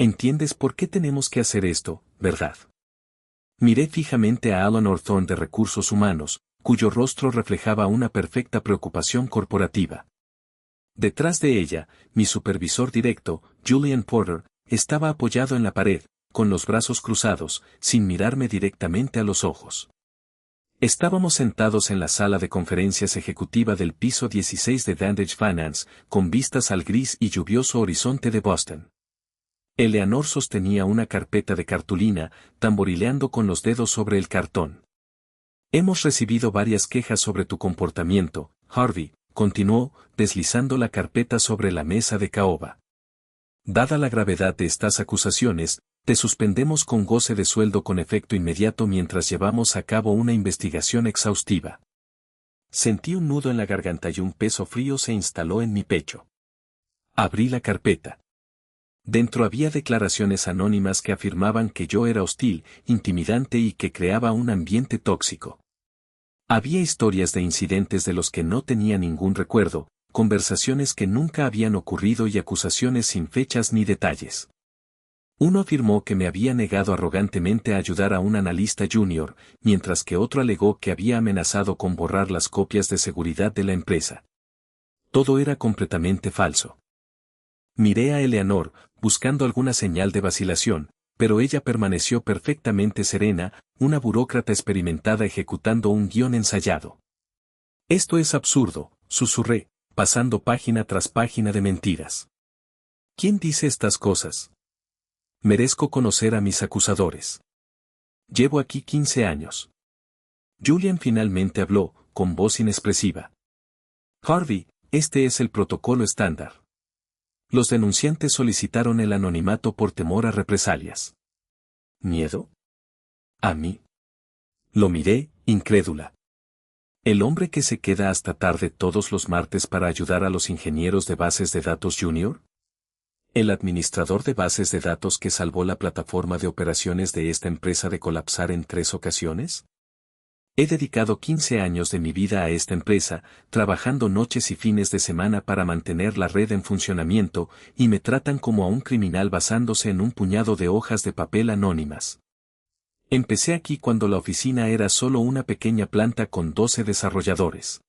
Entiendes por qué tenemos que hacer esto, ¿verdad? Miré fijamente a Alan Orthorn de Recursos Humanos, cuyo rostro reflejaba una perfecta preocupación corporativa. Detrás de ella, mi supervisor directo, Julian Porter, estaba apoyado en la pared, con los brazos cruzados, sin mirarme directamente a los ojos. Estábamos sentados en la sala de conferencias ejecutiva del piso 16 de Vantage Finance, con vistas al gris y lluvioso horizonte de Boston. Eleanor sostenía una carpeta de cartulina, tamborileando con los dedos sobre el cartón. Hemos recibido varias quejas sobre tu comportamiento, Harvey, continuó, deslizando la carpeta sobre la mesa de caoba. Dada la gravedad de estas acusaciones, te suspendemos con goce de sueldo con efecto inmediato mientras llevamos a cabo una investigación exhaustiva. Sentí un nudo en la garganta y un peso frío se instaló en mi pecho. Abrí la carpeta. Dentro había declaraciones anónimas que afirmaban que yo era hostil, intimidante y que creaba un ambiente tóxico. Había historias de incidentes de los que no tenía ningún recuerdo, conversaciones que nunca habían ocurrido y acusaciones sin fechas ni detalles. Uno afirmó que me había negado arrogantemente a ayudar a un analista junior, mientras que otro alegó que había amenazado con borrar las copias de seguridad de la empresa. Todo era completamente falso. Miré a Eleanor, buscando alguna señal de vacilación, pero ella permaneció perfectamente serena, una burócrata experimentada ejecutando un guión ensayado. Esto es absurdo, susurré, pasando página tras página de mentiras. ¿Quién dice estas cosas? Merezco conocer a mis acusadores. Llevo aquí 15 años. Julian finalmente habló, con voz inexpresiva. Harvey, este es el protocolo estándar. Los denunciantes solicitaron el anonimato por temor a represalias. ¿Miedo? ¿A mí? Lo miré, incrédula. ¿El hombre que se queda hasta tarde todos los martes para ayudar a los ingenieros de bases de datos junior? ¿El administrador de bases de datos que salvó la plataforma de operaciones de esta empresa de colapsar en 3 ocasiones? He dedicado 15 años de mi vida a esta empresa, trabajando noches y fines de semana para mantener la red en funcionamiento, y me tratan como a un criminal basándose en un puñado de hojas de papel anónimas. Empecé aquí cuando la oficina era solo una pequeña planta con 12 desarrolladores.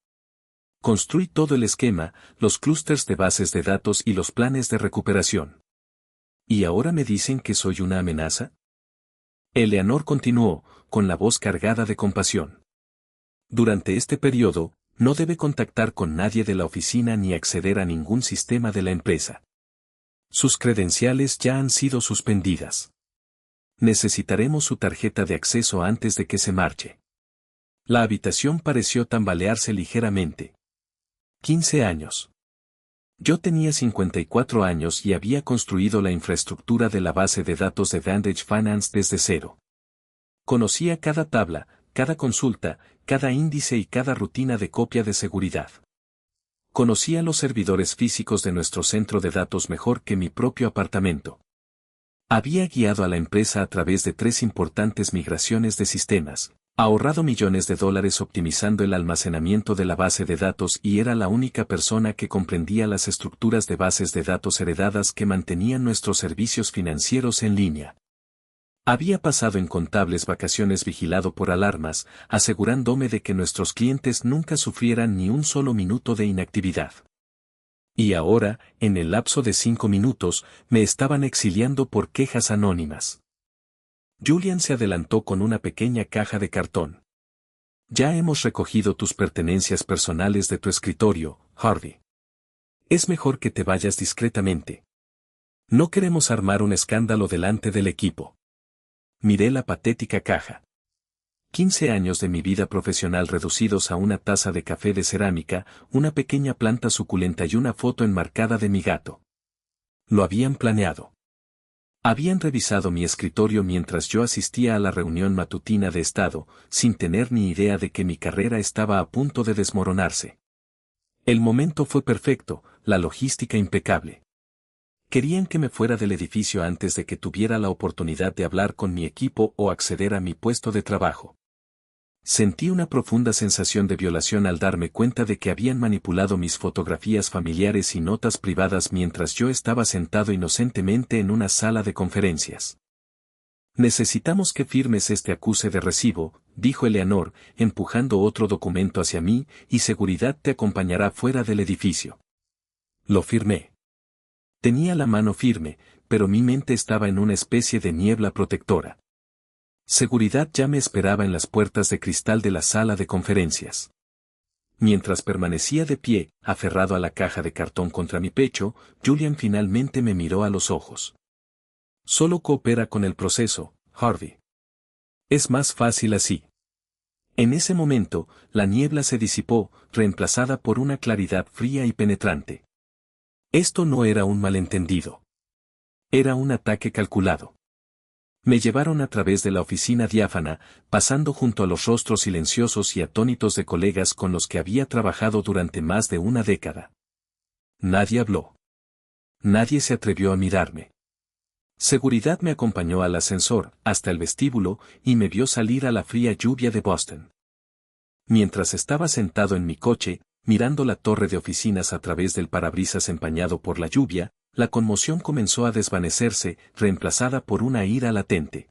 Construí todo el esquema, los clústeres de bases de datos y los planes de recuperación. ¿Y ahora me dicen que soy una amenaza? Eleanor continuó, con la voz cargada de compasión. Durante este periodo, no debe contactar con nadie de la oficina ni acceder a ningún sistema de la empresa. Sus credenciales ya han sido suspendidas. Necesitaremos su tarjeta de acceso antes de que se marche. La habitación pareció tambalearse ligeramente. 15 años. Yo tenía 54 años y había construido la infraestructura de la base de datos de Vantage Finance desde cero. Conocía cada tabla, cada consulta, cada índice y cada rutina de copia de seguridad. Conocía los servidores físicos de nuestro centro de datos mejor que mi propio apartamento. Había guiado a la empresa a través de 3 importantes migraciones de sistemas, ahorrado millones de dólares optimizando el almacenamiento de la base de datos y era la única persona que comprendía las estructuras de bases de datos heredadas que mantenían nuestros servicios financieros en línea. Había pasado incontables vacaciones vigilado por alarmas, asegurándome de que nuestros clientes nunca sufrieran ni un solo minuto de inactividad. Y ahora, en el lapso de 5 minutos, me estaban exiliando por quejas anónimas. Julian se adelantó con una pequeña caja de cartón. Ya hemos recogido tus pertenencias personales de tu escritorio, Harvey. Es mejor que te vayas discretamente. No queremos armar un escándalo delante del equipo. Miré la patética caja. 15 años de mi vida profesional reducidos a una taza de café de cerámica, una pequeña planta suculenta y una foto enmarcada de mi gato. Lo habían planeado. Habían revisado mi escritorio mientras yo asistía a la reunión matutina de Estado, sin tener ni idea de que mi carrera estaba a punto de desmoronarse. El momento fue perfecto, la logística impecable. Querían que me fuera del edificio antes de que tuviera la oportunidad de hablar con mi equipo o acceder a mi puesto de trabajo. Sentí una profunda sensación de violación al darme cuenta de que habían manipulado mis fotografías familiares y notas privadas mientras yo estaba sentado inocentemente en una sala de conferencias. Necesitamos que firmes este acuse de recibo, dijo Eleanor, empujando otro documento hacia mí, y seguridad te acompañará fuera del edificio. Lo firmé. Tenía la mano firme, pero mi mente estaba en una especie de niebla protectora. Seguridad ya me esperaba en las puertas de cristal de la sala de conferencias. Mientras permanecía de pie, aferrado a la caja de cartón contra mi pecho, Julian finalmente me miró a los ojos. Solo coopera con el proceso, Harvey. Es más fácil así. En ese momento, la niebla se disipó, reemplazada por una claridad fría y penetrante. Esto no era un malentendido. Era un ataque calculado. Me llevaron a través de la oficina diáfana, pasando junto a los rostros silenciosos y atónitos de colegas con los que había trabajado durante más de una década. Nadie habló. Nadie se atrevió a mirarme. Seguridad me acompañó al ascensor, hasta el vestíbulo, y me vio salir a la fría lluvia de Boston. Mientras estaba sentado en mi coche, mirando la torre de oficinas a través del parabrisas empañado por la lluvia, la conmoción comenzó a desvanecerse, reemplazada por una ira latente.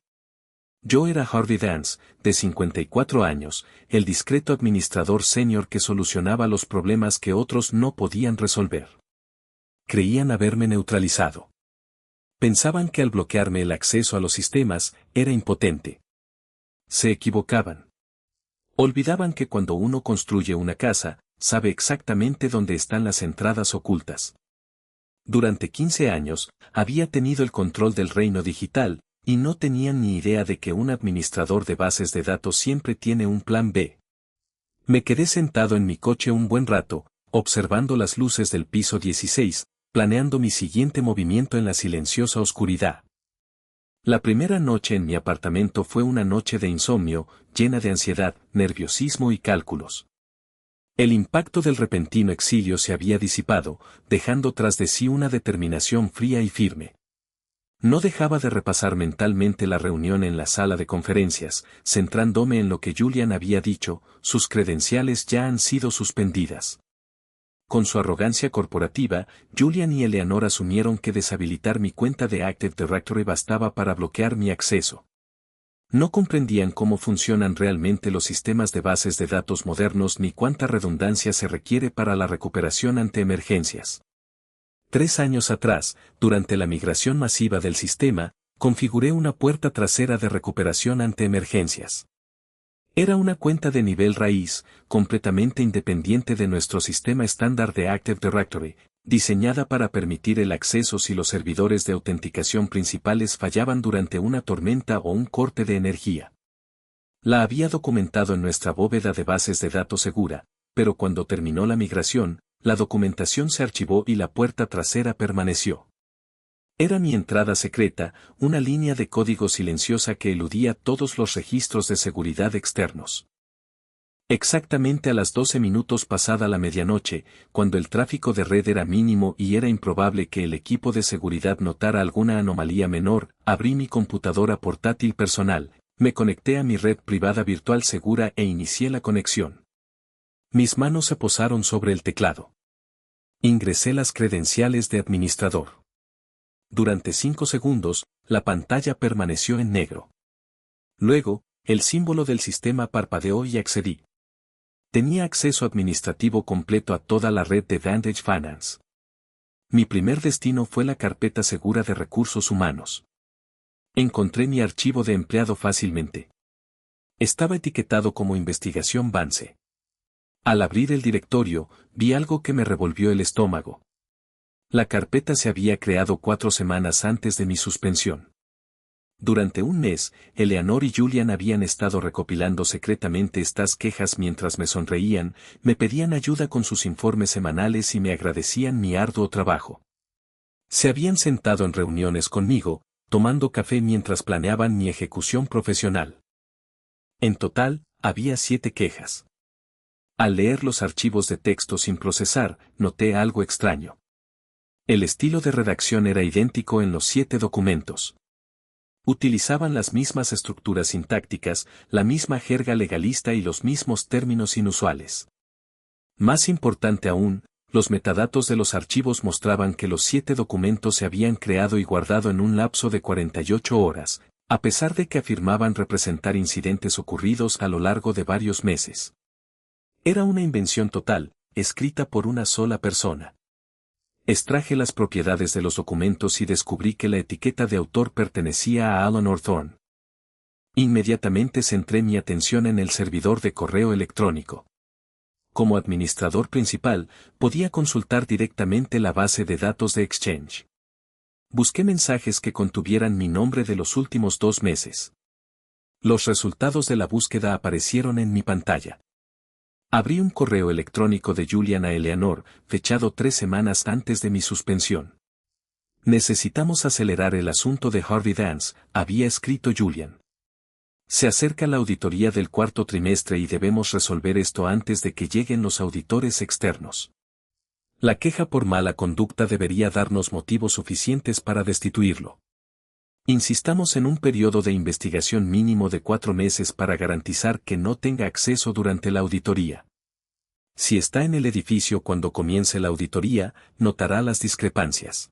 Yo era Harvey Dance, de 54 años, el discreto administrador senior que solucionaba los problemas que otros no podían resolver. Creían haberme neutralizado. Pensaban que al bloquearme el acceso a los sistemas, era impotente. Se equivocaban. Olvidaban que cuando uno construye una casa, sabe exactamente dónde están las entradas ocultas. Durante 15 años, había tenido el control del reino digital, y no tenían ni idea de que un administrador de bases de datos siempre tiene un plan B. Me quedé sentado en mi coche un buen rato, observando las luces del piso 16, planeando mi siguiente movimiento en la silenciosa oscuridad. La primera noche en mi apartamento fue una noche de insomnio, llena de ansiedad, nerviosismo y cálculos. El impacto del repentino exilio se había disipado, dejando tras de sí una determinación fría y firme. No dejaba de repasar mentalmente la reunión en la sala de conferencias, centrándome en lo que Julian había dicho: sus credenciales ya han sido suspendidas. Con su arrogancia corporativa, Julian y Eleanor asumieron que deshabilitar mi cuenta de Active Directory bastaba para bloquear mi acceso. No comprendían cómo funcionan realmente los sistemas de bases de datos modernos ni cuánta redundancia se requiere para la recuperación ante emergencias. 3 años atrás, durante la migración masiva del sistema, configuré una puerta trasera de recuperación ante emergencias. Era una cuenta de nivel raíz, completamente independiente de nuestro sistema estándar de Active Directory, diseñada para permitir el acceso si los servidores de autenticación principales fallaban durante una tormenta o un corte de energía. La había documentado en nuestra bóveda de bases de datos segura, pero cuando terminó la migración, la documentación se archivó y la puerta trasera permaneció. Era mi entrada secreta, una línea de código silenciosa que eludía todos los registros de seguridad externos. Exactamente a las 12 minutos pasada la medianoche, cuando el tráfico de red era mínimo y era improbable que el equipo de seguridad notara alguna anomalía menor, abrí mi computadora portátil personal, me conecté a mi red privada virtual segura e inicié la conexión. Mis manos se posaron sobre el teclado. Ingresé las credenciales de administrador. Durante 5 segundos, la pantalla permaneció en negro. Luego, el símbolo del sistema parpadeó y accedí. Tenía acceso administrativo completo a toda la red de Vantage Finance. Mi primer destino fue la carpeta segura de recursos humanos. Encontré mi archivo de empleado fácilmente. Estaba etiquetado como investigación Vance. Al abrir el directorio, vi algo que me revolvió el estómago. La carpeta se había creado 4 semanas antes de mi suspensión. Durante un mes, Eleanor y Julian habían estado recopilando secretamente estas quejas mientras me sonreían, me pedían ayuda con sus informes semanales y me agradecían mi arduo trabajo. Se habían sentado en reuniones conmigo, tomando café mientras planeaban mi ejecución profesional. En total, había 7 quejas. Al leer los archivos de texto sin procesar, noté algo extraño. El estilo de redacción era idéntico en los 7 documentos. Utilizaban las mismas estructuras sintácticas, la misma jerga legalista y los mismos términos inusuales. Más importante aún, los metadatos de los archivos mostraban que los 7 documentos se habían creado y guardado en un lapso de 48 horas, a pesar de que afirmaban representar incidentes ocurridos a lo largo de varios meses. Era una invención total, escrita por una sola persona. Extraje las propiedades de los documentos y descubrí que la etiqueta de autor pertenecía a Alan Hawthorne. Inmediatamente centré mi atención en el servidor de correo electrónico. Como administrador principal, podía consultar directamente la base de datos de Exchange. Busqué mensajes que contuvieran mi nombre de los últimos 2 meses. Los resultados de la búsqueda aparecieron en mi pantalla. Abrí un correo electrónico de Julian a Eleanor, fechado 3 semanas antes de mi suspensión. Necesitamos acelerar el asunto de Harvey Dance, había escrito Julian. Se acerca la auditoría del 4º trimestre y debemos resolver esto antes de que lleguen los auditores externos. La queja por mala conducta debería darnos motivos suficientes para destituirlo. Insistamos en un periodo de investigación mínimo de 4 meses para garantizar que no tenga acceso durante la auditoría. Si está en el edificio cuando comience la auditoría, notará las discrepancias.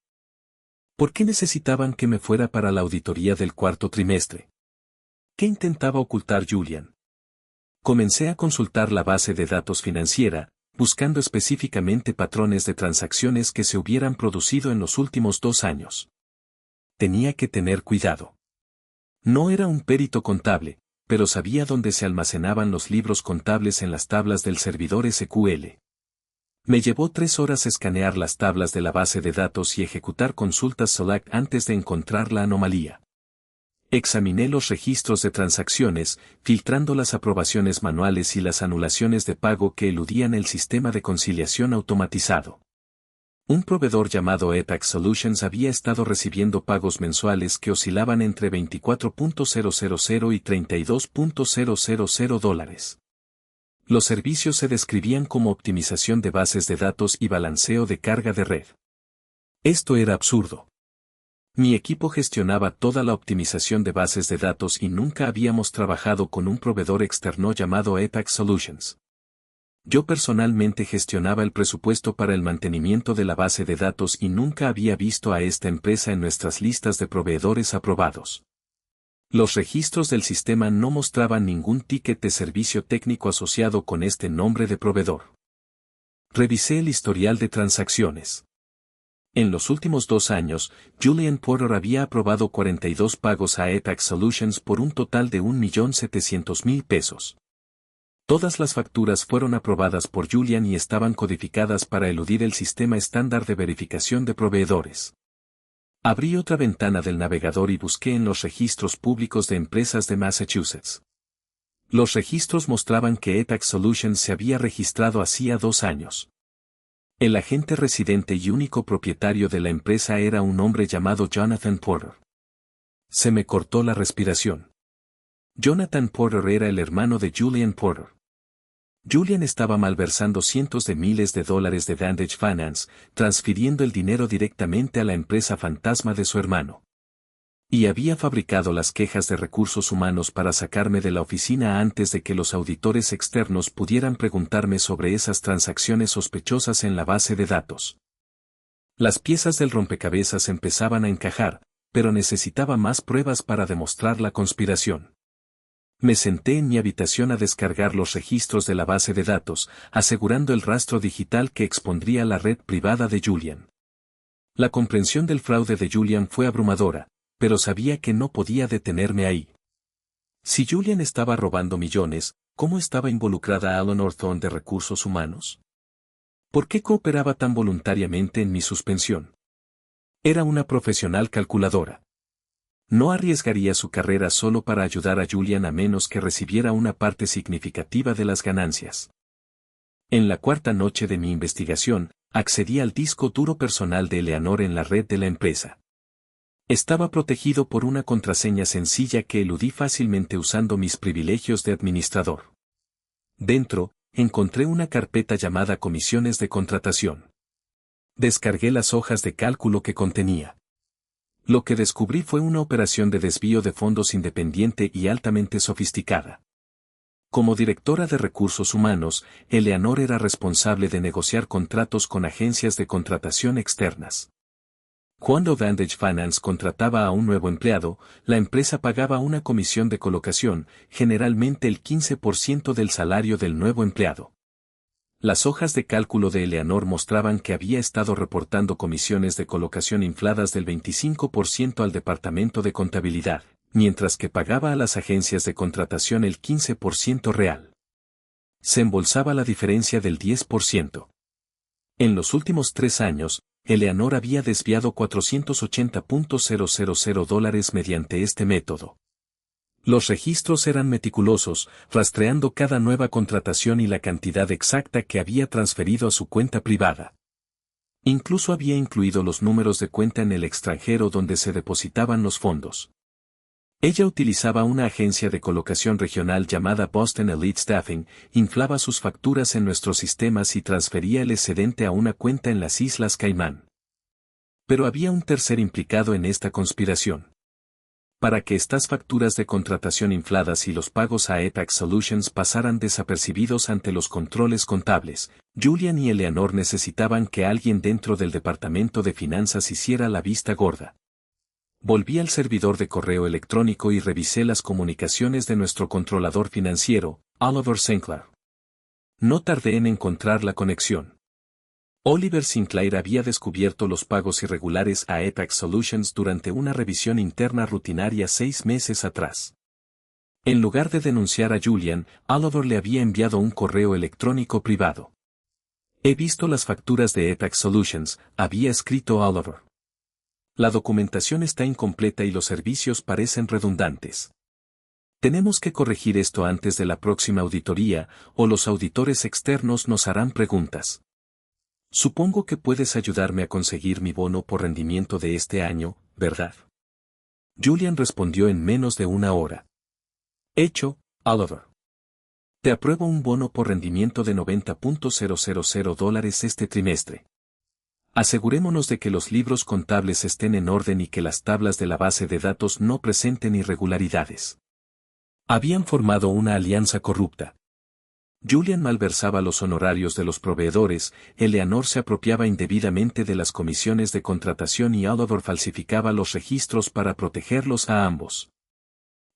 ¿Por qué necesitaban que me fuera para la auditoría del 4º trimestre? ¿Qué intentaba ocultar Julian? Comencé a consultar la base de datos financiera, buscando específicamente patrones de transacciones que se hubieran producido en los últimos 2 años. Tenía que tener cuidado. No era un perito contable, pero sabía dónde se almacenaban los libros contables en las tablas del servidor SQL. Me llevó 3 horas escanear las tablas de la base de datos y ejecutar consultas SOLAC antes de encontrar la anomalía. Examiné los registros de transacciones, filtrando las aprobaciones manuales y las anulaciones de pago que eludían el sistema de conciliación automatizado. Un proveedor llamado Apex Solutions había estado recibiendo pagos mensuales que oscilaban entre $24.000 y $32.000. Los servicios se describían como optimización de bases de datos y balanceo de carga de red. Esto era absurdo. Mi equipo gestionaba toda la optimización de bases de datos y nunca habíamos trabajado con un proveedor externo llamado Apex Solutions. Yo personalmente gestionaba el presupuesto para el mantenimiento de la base de datos y nunca había visto a esta empresa en nuestras listas de proveedores aprobados. Los registros del sistema no mostraban ningún ticket de servicio técnico asociado con este nombre de proveedor. Revisé el historial de transacciones. En los últimos 2 años, Julian Porter había aprobado 42 pagos a Apex Solutions por un total de $1.700.000. Todas las facturas fueron aprobadas por Julian y estaban codificadas para eludir el sistema estándar de verificación de proveedores. Abrí otra ventana del navegador y busqué en los registros públicos de empresas de Massachusetts. Los registros mostraban que Apex Solutions se había registrado hacía 2 años. El agente residente y único propietario de la empresa era un hombre llamado Jonathan Porter. Se me cortó la respiración. Jonathan Porter era el hermano de Julian Porter. Julian estaba malversando cientos de miles de dólares de Vantage Finance, transfiriendo el dinero directamente a la empresa fantasma de su hermano. Y había fabricado las quejas de recursos humanos para sacarme de la oficina antes de que los auditores externos pudieran preguntarme sobre esas transacciones sospechosas en la base de datos. Las piezas del rompecabezas empezaban a encajar, pero necesitaba más pruebas para demostrar la conspiración. Me senté en mi habitación a descargar los registros de la base de datos, asegurando el rastro digital que expondría la red privada de Julian. La comprensión del fraude de Julian fue abrumadora, pero sabía que no podía detenerme ahí. Si Julian estaba robando millones, ¿cómo estaba involucrada Alan Hawthorne de recursos humanos? ¿Por qué cooperaba tan voluntariamente en mi suspensión? Era una profesional calculadora. No arriesgaría su carrera solo para ayudar a Julian a menos que recibiera una parte significativa de las ganancias. En la 4ª noche de mi investigación, accedí al disco duro personal de Eleanor en la red de la empresa. Estaba protegido por una contraseña sencilla que eludí fácilmente usando mis privilegios de administrador. Dentro, encontré una carpeta llamada Comisiones de Contratación. Descargué las hojas de cálculo que contenía. Lo que descubrí fue una operación de desvío de fondos independiente y altamente sofisticada. Como directora de recursos humanos, Eleanor era responsable de negociar contratos con agencias de contratación externas. Cuando Vantage Finance contrataba a un nuevo empleado, la empresa pagaba una comisión de colocación, generalmente el 15% del salario del nuevo empleado. Las hojas de cálculo de Eleanor mostraban que había estado reportando comisiones de colocación infladas del 25% al departamento de contabilidad, mientras que pagaba a las agencias de contratación el 15% real. Se embolsaba la diferencia del 10%. En los últimos 3 años, Eleanor había desviado $480,000 mediante este método. Los registros eran meticulosos, rastreando cada nueva contratación y la cantidad exacta que había transferido a su cuenta privada. Incluso había incluido los números de cuenta en el extranjero donde se depositaban los fondos. Ella utilizaba una agencia de colocación regional llamada Boston Elite Staffing, inflaba sus facturas en nuestros sistemas y transfería el excedente a una cuenta en las Islas Caimán. Pero había un tercer implicado en esta conspiración. Para que estas facturas de contratación infladas y los pagos a Apex Solutions pasaran desapercibidos ante los controles contables, Julian y Eleanor necesitaban que alguien dentro del departamento de finanzas hiciera la vista gorda. Volví al servidor de correo electrónico y revisé las comunicaciones de nuestro controlador financiero, Oliver Sinclair. No tardé en encontrar la conexión. Oliver Sinclair había descubierto los pagos irregulares a Apex Solutions durante una revisión interna rutinaria 6 meses atrás. En lugar de denunciar a Julian, Oliver le había enviado un correo electrónico privado. He visto las facturas de Apex Solutions, había escrito Oliver. La documentación está incompleta y los servicios parecen redundantes. Tenemos que corregir esto antes de la próxima auditoría, o los auditores externos nos harán preguntas. Supongo que puedes ayudarme a conseguir mi bono por rendimiento de este año, ¿verdad? Julian respondió en menos de 1 hora. Hecho, Oliver. Te apruebo un bono por rendimiento de $90,000 este trimestre. Asegurémonos de que los libros contables estén en orden y que las tablas de la base de datos no presenten irregularidades. Habían formado una alianza corrupta. Julian malversaba los honorarios de los proveedores, Eleanor se apropiaba indebidamente de las comisiones de contratación y Oliver falsificaba los registros para protegerlos a ambos.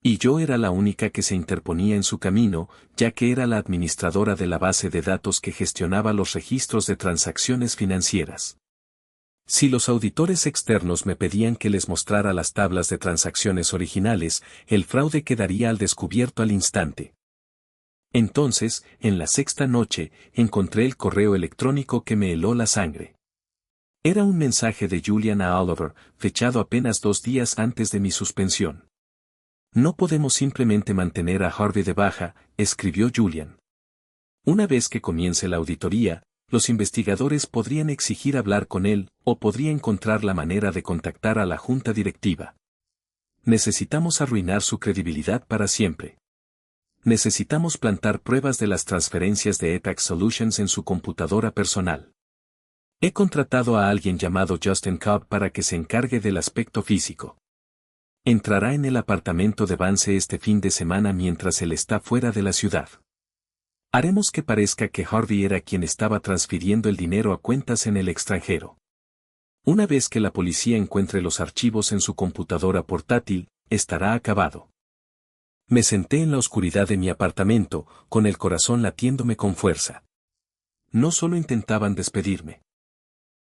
Y yo era la única que se interponía en su camino, ya que era la administradora de la base de datos que gestionaba los registros de transacciones financieras. Si los auditores externos me pedían que les mostrara las tablas de transacciones originales, el fraude quedaría al descubierto al instante. Entonces, en la 6ª noche, encontré el correo electrónico que me heló la sangre. Era un mensaje de Julian a Oliver, fechado apenas 2 días antes de mi suspensión. No podemos simplemente mantener a Harvey de baja, escribió Julian. Una vez que comience la auditoría, los investigadores podrían exigir hablar con él, o podría encontrar la manera de contactar a la junta directiva. Necesitamos arruinar su credibilidad para siempre. Necesitamos plantar pruebas de las transferencias de Apex Solutions en su computadora personal. He contratado a alguien llamado Justin Cobb para que se encargue del aspecto físico. Entrará en el apartamento de Vance este fin de semana mientras él está fuera de la ciudad. Haremos que parezca que Harvey era quien estaba transfiriendo el dinero a cuentas en el extranjero. Una vez que la policía encuentre los archivos en su computadora portátil, estará acabado. Me senté en la oscuridad de mi apartamento, con el corazón latiéndome con fuerza. No solo intentaban despedirme.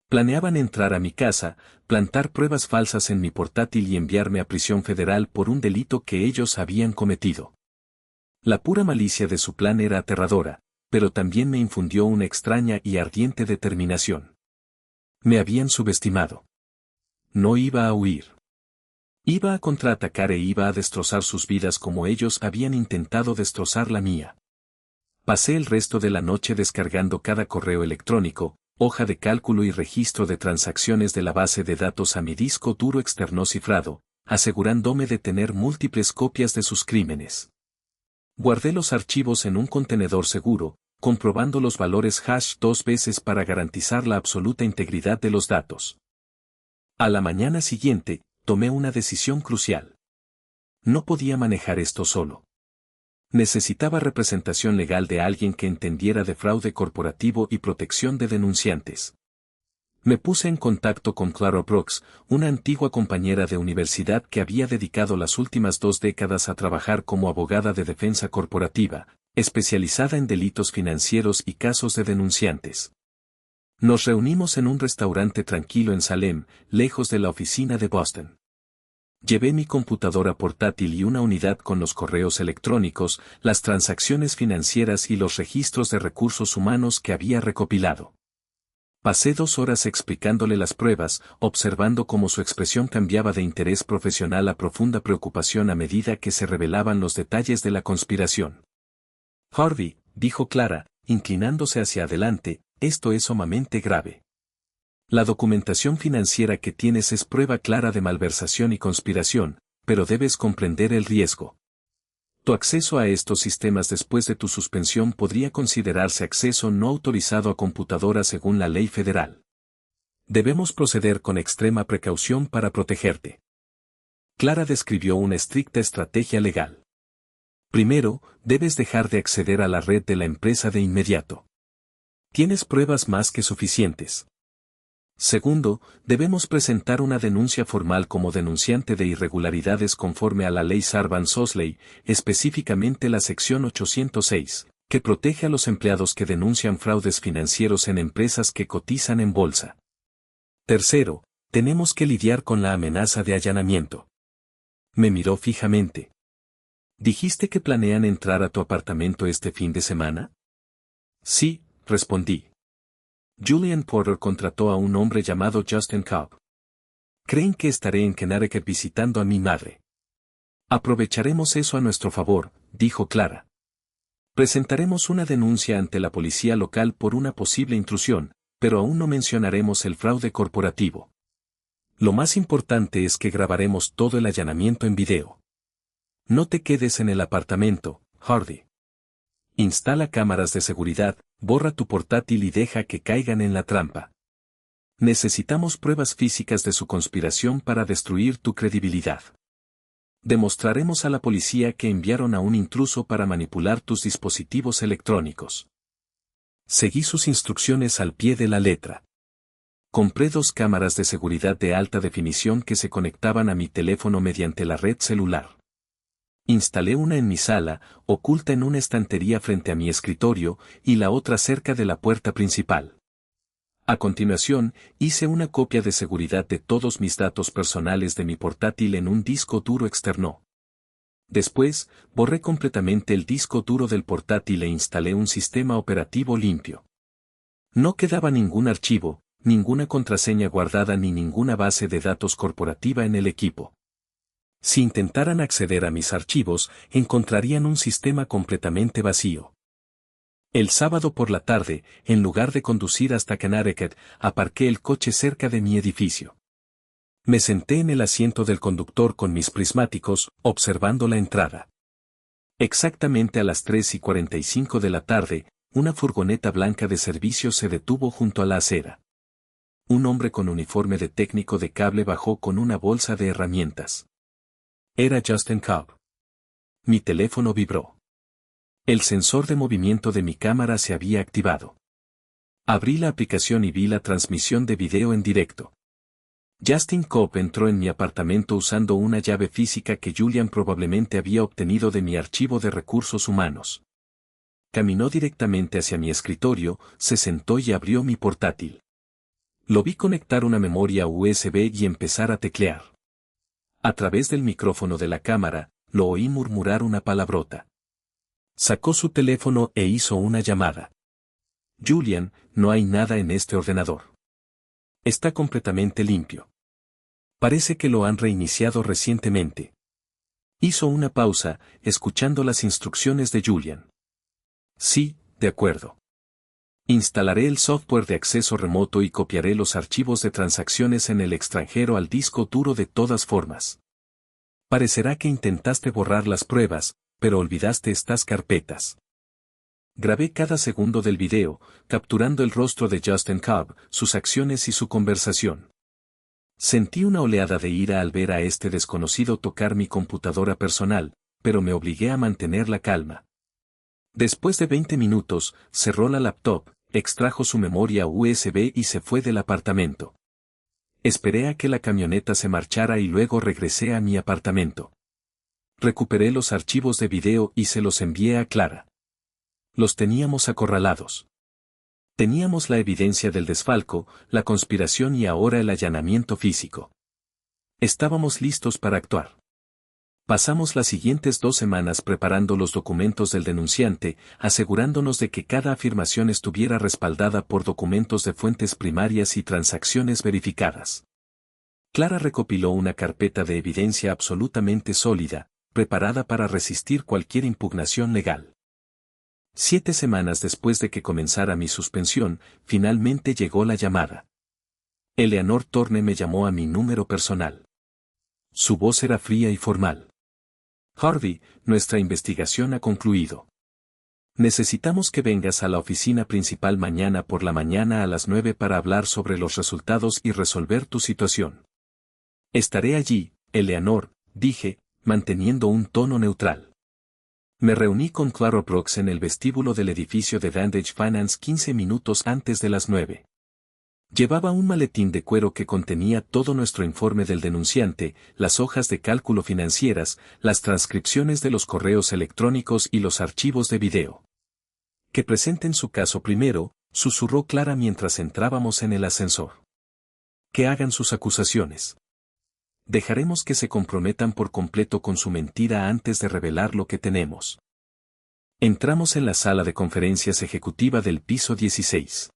Planeaban entrar a mi casa, plantar pruebas falsas en mi portátil y enviarme a prisión federal por un delito que ellos habían cometido. La pura malicia de su plan era aterradora, pero también me infundió una extraña y ardiente determinación. Me habían subestimado. No iba a huir. Iba a contraatacar e iba a destrozar sus vidas como ellos habían intentado destrozar la mía. Pasé el resto de la noche descargando cada correo electrónico, hoja de cálculo y registro de transacciones de la base de datos a mi disco duro externo cifrado, asegurándome de tener múltiples copias de sus crímenes. Guardé los archivos en un contenedor seguro, comprobando los valores hash 2 veces para garantizar la absoluta integridad de los datos. A la mañana siguiente, tomé una decisión crucial. No podía manejar esto solo. Necesitaba representación legal de alguien que entendiera de fraude corporativo y protección de denunciantes. Me puse en contacto con Clara Brooks, una antigua compañera de universidad que había dedicado las últimas 2 décadas a trabajar como abogada de defensa corporativa, especializada en delitos financieros y casos de denunciantes. Nos reunimos en un restaurante tranquilo en Salem, lejos de la oficina de Boston. Llevé mi computadora portátil y una unidad con los correos electrónicos, las transacciones financieras y los registros de recursos humanos que había recopilado. Pasé 2 horas explicándole las pruebas, observando cómo su expresión cambiaba de interés profesional a profunda preocupación a medida que se revelaban los detalles de la conspiración. Harvey, dijo Clara, inclinándose hacia adelante, esto es sumamente grave. La documentación financiera que tienes es prueba clara de malversación y conspiración, pero debes comprender el riesgo. Tu acceso a estos sistemas después de tu suspensión podría considerarse acceso no autorizado a computadora según la ley federal. Debemos proceder con extrema precaución para protegerte. Clara describió una estricta estrategia legal. Primero, debes dejar de acceder a la red de la empresa de inmediato. Tienes pruebas más que suficientes. Segundo, debemos presentar una denuncia formal como denunciante de irregularidades conforme a la ley Sarbanes-Oxley, específicamente la sección 806, que protege a los empleados que denuncian fraudes financieros en empresas que cotizan en bolsa. Tercero, tenemos que lidiar con la amenaza de allanamiento. Me miró fijamente. ¿Dijiste que planean entrar a tu apartamento este fin de semana? Sí, respondí. Julian Porter contrató a un hombre llamado Justin Cobb. Creen que estaré en Connecticut visitando a mi madre. Aprovecharemos eso a nuestro favor, dijo Clara. Presentaremos una denuncia ante la policía local por una posible intrusión, pero aún no mencionaremos el fraude corporativo. Lo más importante es que grabaremos todo el allanamiento en video. No te quedes en el apartamento, Harvey. Instala cámaras de seguridad, borra tu portátil y deja que caigan en la trampa. Necesitamos pruebas físicas de su conspiración para destruir tu credibilidad. Demostraremos a la policía que enviaron a un intruso para manipular tus dispositivos electrónicos. Seguí sus instrucciones al pie de la letra. Compré 2 cámaras de seguridad de alta definición que se conectaban a mi teléfono mediante la red celular. Instalé una en mi sala, oculta en una estantería frente a mi escritorio, y la otra cerca de la puerta principal. A continuación, hice una copia de seguridad de todos mis datos personales de mi portátil en un disco duro externo. Después, borré completamente el disco duro del portátil e instalé un sistema operativo limpio. No quedaba ningún archivo, ninguna contraseña guardada ni ninguna base de datos corporativa en el equipo. Si intentaran acceder a mis archivos, encontrarían un sistema completamente vacío. El sábado por la tarde, en lugar de conducir hasta Connecticut, aparqué el coche cerca de mi edificio. Me senté en el asiento del conductor con mis prismáticos, observando la entrada. Exactamente a las 3:45 de la tarde, una furgoneta blanca de servicio se detuvo junto a la acera. Un hombre con uniforme de técnico de cable bajó con una bolsa de herramientas. Era Justin Cobb. Mi teléfono vibró. El sensor de movimiento de mi cámara se había activado. Abrí la aplicación y vi la transmisión de video en directo. Justin Cobb entró en mi apartamento usando una llave física que Julian probablemente había obtenido de mi archivo de recursos humanos. Caminó directamente hacia mi escritorio, se sentó y abrió mi portátil. Lo vi conectar una memoria USB y empezar a teclear. A través del micrófono de la cámara, lo oí murmurar una palabrota. Sacó su teléfono e hizo una llamada. Julian, no hay nada en este ordenador. Está completamente limpio. Parece que lo han reiniciado recientemente. Hizo una pausa, escuchando las instrucciones de Julian. Sí, de acuerdo. Instalaré el software de acceso remoto y copiaré los archivos de transacciones en el extranjero al disco duro de todas formas. Parecerá que intentaste borrar las pruebas, pero olvidaste estas carpetas. Grabé cada segundo del video, capturando el rostro de Justin Cobb, sus acciones y su conversación. Sentí una oleada de ira al ver a este desconocido tocar mi computadora personal, pero me obligué a mantener la calma. Después de 20 minutos, cerró la laptop, extrajo su memoria USB y se fue del apartamento. Esperé a que la camioneta se marchara y luego regresé a mi apartamento. Recuperé los archivos de video y se los envié a Clara. Los teníamos acorralados. Teníamos la evidencia del desfalco, la conspiración y ahora el allanamiento físico. Estábamos listos para actuar. Pasamos las siguientes 2 semanas preparando los documentos del denunciante, asegurándonos de que cada afirmación estuviera respaldada por documentos de fuentes primarias y transacciones verificadas. Clara recopiló una carpeta de evidencia absolutamente sólida, preparada para resistir cualquier impugnación legal. 7 semanas después de que comenzara mi suspensión, finalmente llegó la llamada. Eleanor Thorne me llamó a mi número personal. Su voz era fría y formal. Harvey, nuestra investigación ha concluido. Necesitamos que vengas a la oficina principal mañana por la mañana a las 9 para hablar sobre los resultados y resolver tu situación. Estaré allí, Eleanor, dije, manteniendo un tono neutral. Me reuní con Clara Brooks en el vestíbulo del edificio de Vantage Finance 15 minutos antes de las 9. Llevaba un maletín de cuero que contenía todo nuestro informe del denunciante, las hojas de cálculo financieras, las transcripciones de los correos electrónicos y los archivos de video. Que presenten su caso primero, susurró Clara mientras entrábamos en el ascensor. Que hagan sus acusaciones. Dejaremos que se comprometan por completo con su mentira antes de revelar lo que tenemos. Entramos en la sala de conferencias ejecutiva del piso 16.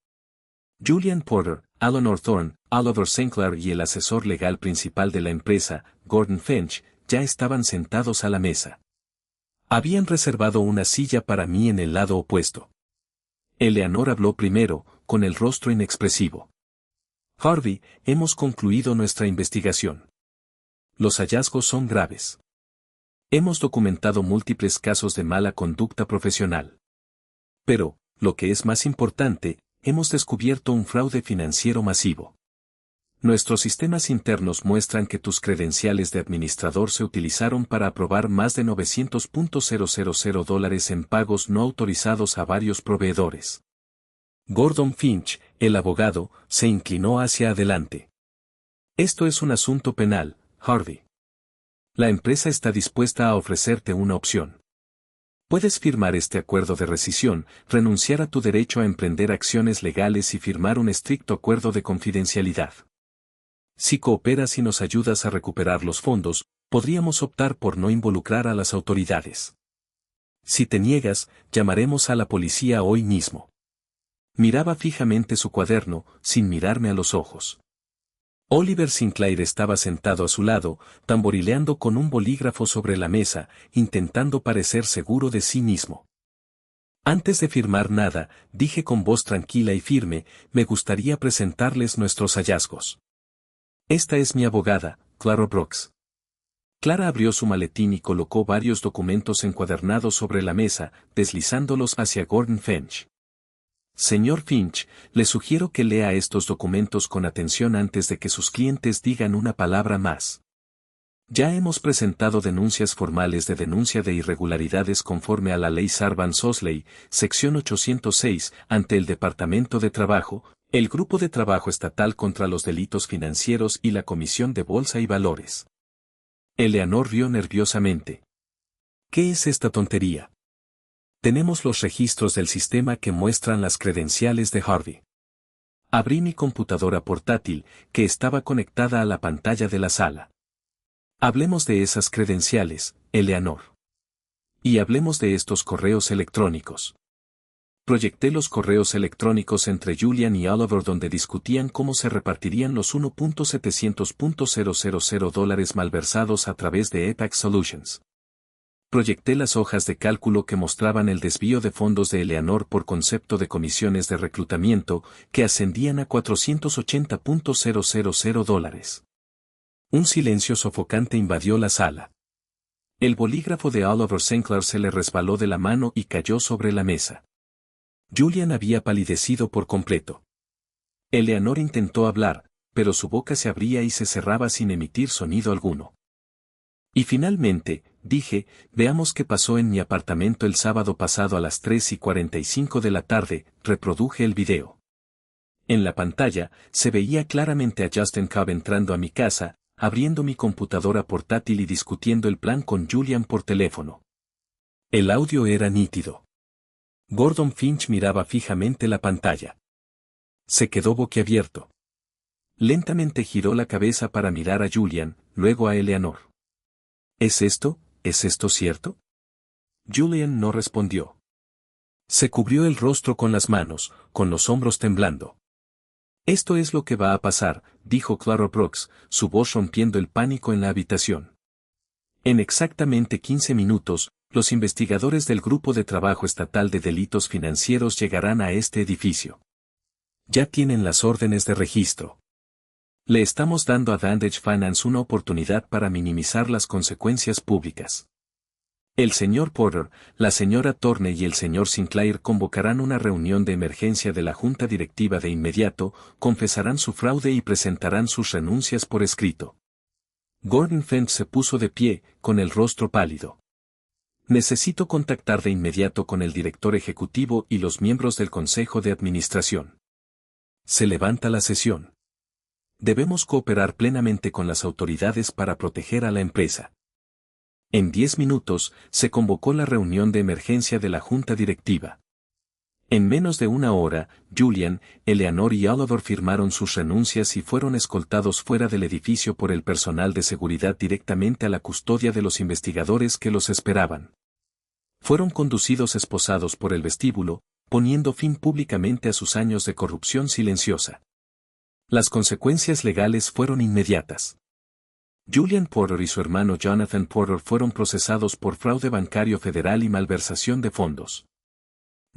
Julian Porter, Eleanor Thorne, Oliver Sinclair y el asesor legal principal de la empresa, Gordon Finch, ya estaban sentados a la mesa. Habían reservado una silla para mí en el lado opuesto. Eleanor habló primero, con el rostro inexpresivo. Harvey, hemos concluido nuestra investigación. Los hallazgos son graves. Hemos documentado múltiples casos de mala conducta profesional. Pero, lo que es más importante, hemos descubierto un fraude financiero masivo. Nuestros sistemas internos muestran que tus credenciales de administrador se utilizaron para aprobar más de $900,000 en pagos no autorizados a varios proveedores. Gordon Finch, el abogado, se inclinó hacia adelante. Esto es un asunto penal, Harvey. La empresa está dispuesta a ofrecerte una opción. Puedes firmar este acuerdo de rescisión, renunciar a tu derecho a emprender acciones legales y firmar un estricto acuerdo de confidencialidad. Si cooperas y nos ayudas a recuperar los fondos, podríamos optar por no involucrar a las autoridades. Si te niegas, llamaremos a la policía hoy mismo. Miraba fijamente su cuaderno, sin mirarme a los ojos. Oliver Sinclair estaba sentado a su lado, tamborileando con un bolígrafo sobre la mesa, intentando parecer seguro de sí mismo. Antes de firmar nada, dije con voz tranquila y firme, me gustaría presentarles nuestros hallazgos. Esta es mi abogada, Clara Brooks. Clara abrió su maletín y colocó varios documentos encuadernados sobre la mesa, deslizándolos hacia Gordon Finch. Señor Finch, le sugiero que lea estos documentos con atención antes de que sus clientes digan una palabra más. Ya hemos presentado denuncias formales de denuncia de irregularidades conforme a la ley Sarbanes-Oxley, sección 806, ante el Departamento de Trabajo, el Grupo de Trabajo Estatal contra los Delitos Financieros y la Comisión de Bolsa y Valores. Eleanor rió nerviosamente. ¿Qué es esta tontería? Tenemos los registros del sistema que muestran las credenciales de Harvey. Abrí mi computadora portátil, que estaba conectada a la pantalla de la sala. Hablemos de esas credenciales, Eleanor. Y hablemos de estos correos electrónicos. Proyecté los correos electrónicos entre Julian y Oliver donde discutían cómo se repartirían los $1.700.000 malversados a través de Apex Solutions. Proyecté las hojas de cálculo que mostraban el desvío de fondos de Eleanor por concepto de comisiones de reclutamiento, que ascendían a $480.000. Un silencio sofocante invadió la sala. El bolígrafo de Oliver Sinclair se le resbaló de la mano y cayó sobre la mesa. Julian había palidecido por completo. Eleanor intentó hablar, pero su boca se abría y se cerraba sin emitir sonido alguno. Y finalmente, dije, veamos qué pasó en mi apartamento el sábado pasado a las 3:45 de la tarde, reproduje el video. En la pantalla, se veía claramente a Justin Cobb entrando a mi casa, abriendo mi computadora portátil y discutiendo el plan con Julian por teléfono. El audio era nítido. Gordon Finch miraba fijamente la pantalla. Se quedó boquiabierto. Lentamente giró la cabeza para mirar a Julian, luego a Eleanor. ¿Es esto cierto? Julian no respondió. Se cubrió el rostro con las manos, con los hombros temblando. Esto es lo que va a pasar, dijo Clara Brooks, su voz rompiendo el pánico en la habitación. En exactamente 15 minutos, los investigadores del Grupo de Trabajo Estatal de Delitos Financieros llegarán a este edificio. Ya tienen las órdenes de registro. Le estamos dando a Dandridge Finance una oportunidad para minimizar las consecuencias públicas. El señor Porter, la señora Thorne y el señor Sinclair convocarán una reunión de emergencia de la Junta Directiva de inmediato, confesarán su fraude y presentarán sus renuncias por escrito. Gordon Finch se puso de pie, con el rostro pálido. Necesito contactar de inmediato con el director ejecutivo y los miembros del Consejo de Administración. Se levanta la sesión. Debemos cooperar plenamente con las autoridades para proteger a la empresa. En 10 minutos, se convocó la reunión de emergencia de la Junta Directiva. En menos de una hora, Julian, Eleanor y Oliver firmaron sus renuncias y fueron escoltados fuera del edificio por el personal de seguridad directamente a la custodia de los investigadores que los esperaban. Fueron conducidos esposados por el vestíbulo, poniendo fin públicamente a sus años de corrupción silenciosa. Las consecuencias legales fueron inmediatas. Julian Porter y su hermano Jonathan Porter fueron procesados por fraude bancario federal y malversación de fondos.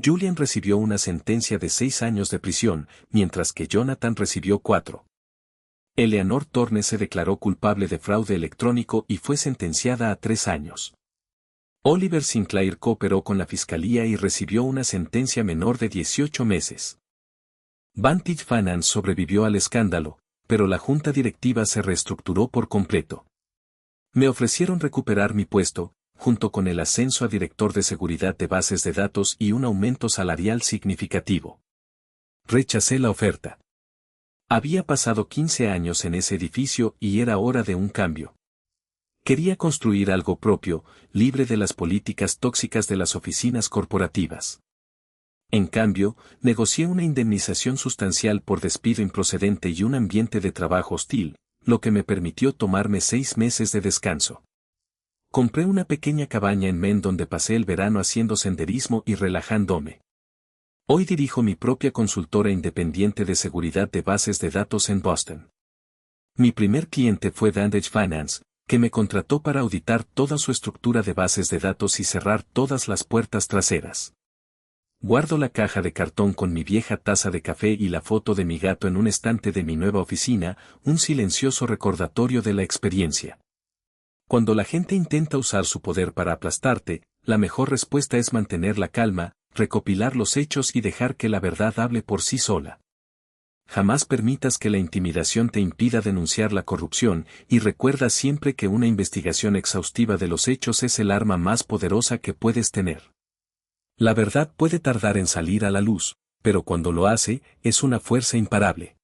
Julian recibió una sentencia de 6 años de prisión, mientras que Jonathan recibió 4. Eleanor Thorne se declaró culpable de fraude electrónico y fue sentenciada a 3 años. Oliver Sinclair cooperó con la fiscalía y recibió una sentencia menor de 18 meses. Vantage Finance sobrevivió al escándalo, pero la junta directiva se reestructuró por completo. Me ofrecieron recuperar mi puesto, junto con el ascenso a director de seguridad de bases de datos y un aumento salarial significativo. Rechacé la oferta. Había pasado 15 años en ese edificio y era hora de un cambio. Quería construir algo propio, libre de las políticas tóxicas de las oficinas corporativas. En cambio, negocié una indemnización sustancial por despido improcedente y un ambiente de trabajo hostil, lo que me permitió tomarme 6 meses de descanso. Compré una pequeña cabaña en Maine donde pasé el verano haciendo senderismo y relajándome. Hoy dirijo mi propia consultora independiente de seguridad de bases de datos en Boston. Mi primer cliente fue Dandridge Finance, que me contrató para auditar toda su estructura de bases de datos y cerrar todas las puertas traseras. Guardo la caja de cartón con mi vieja taza de café y la foto de mi gato en un estante de mi nueva oficina, un silencioso recordatorio de la experiencia. Cuando la gente intenta usar su poder para aplastarte, la mejor respuesta es mantener la calma, recopilar los hechos y dejar que la verdad hable por sí sola. Jamás permitas que la intimidación te impida denunciar la corrupción, y recuerda siempre que una investigación exhaustiva de los hechos es el arma más poderosa que puedes tener. La verdad puede tardar en salir a la luz, pero cuando lo hace, es una fuerza imparable.